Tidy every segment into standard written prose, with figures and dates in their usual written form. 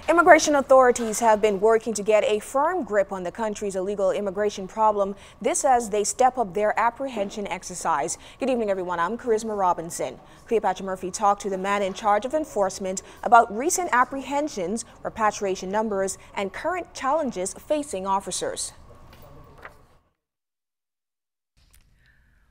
Immigration authorities have been working to get a firm grip on the country's illegal immigration problem. This as they step up their apprehension exercise. Good evening, everyone. I'm Charisma Robinson. Cleopatra Murphy talked to the man in charge of enforcement about recent apprehensions, repatriation numbers, and current challenges facing officers.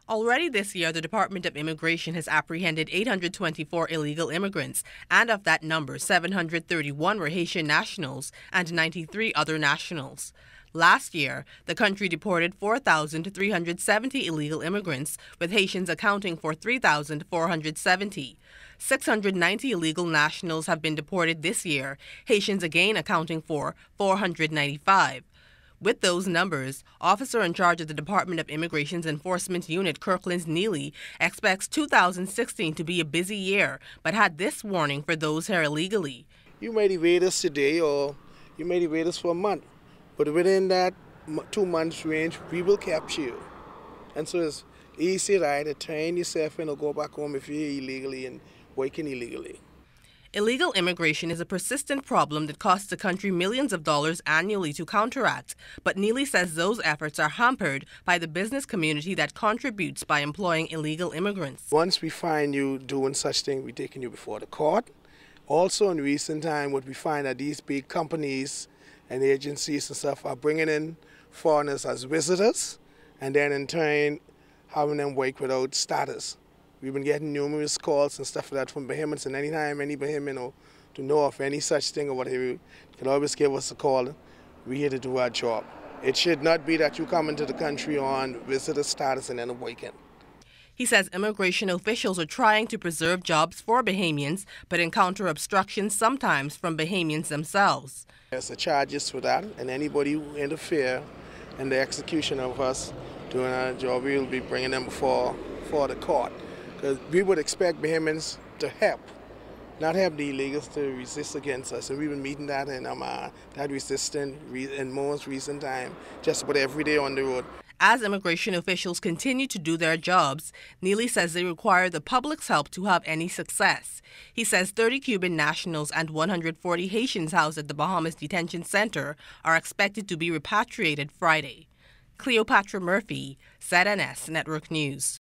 Already this year, the Department of Immigration has apprehended 824 illegal immigrants, and of that number, 731 were Haitian nationals and 93 other nationals. Last year, the country deported 4,370 illegal immigrants, with Haitians accounting for 3,470. 690 illegal nationals have been deported this year, Haitians again accounting for 495. With those numbers, officer in charge of the Department of Immigration's Enforcement Unit, Kirkland Neely, expects 2016 to be a busy year, but had this warning for those here illegally. You may evade us today or you may evade us for a month, but within that 2 months range, we will capture you. And so it's easy, right, to turn yourself in or go back home if you're here illegally and working illegally. Illegal immigration is a persistent problem that costs the country millions of dollars annually to counteract, but Neely says those efforts are hampered by the business community that contributes by employing illegal immigrants. Once we find you doing such things, we're taking you before the court. Also in recent time, what we find that these big companies and agencies and stuff are bringing in foreigners as visitors and then in turn having them work without status. We've been getting numerous calls and stuff like that from Bahamians, and anytime any Bahamian to know of any such thing or whatever, you can always give us a call. We're here to do our job. It should not be that you come into the country on visitor status and then working. He says immigration officials are trying to preserve jobs for Bahamians, but encounter obstructions sometimes from Bahamians themselves. There's the charges for that, and anybody who interfere in the execution of us doing our job, we will be bringing them before the court. Because we would expect Bahamians to help, not help the illegals to resist against us. And we've been meeting that in that resistance in most recent time, just about every day on the road. As immigration officials continue to do their jobs, Neely says they require the public's help to have any success. He says 30 Cuban nationals and 140 Haitians housed at the Bahamas Detention Center are expected to be repatriated Friday. Cleopatra Murphy, ZNS Network News.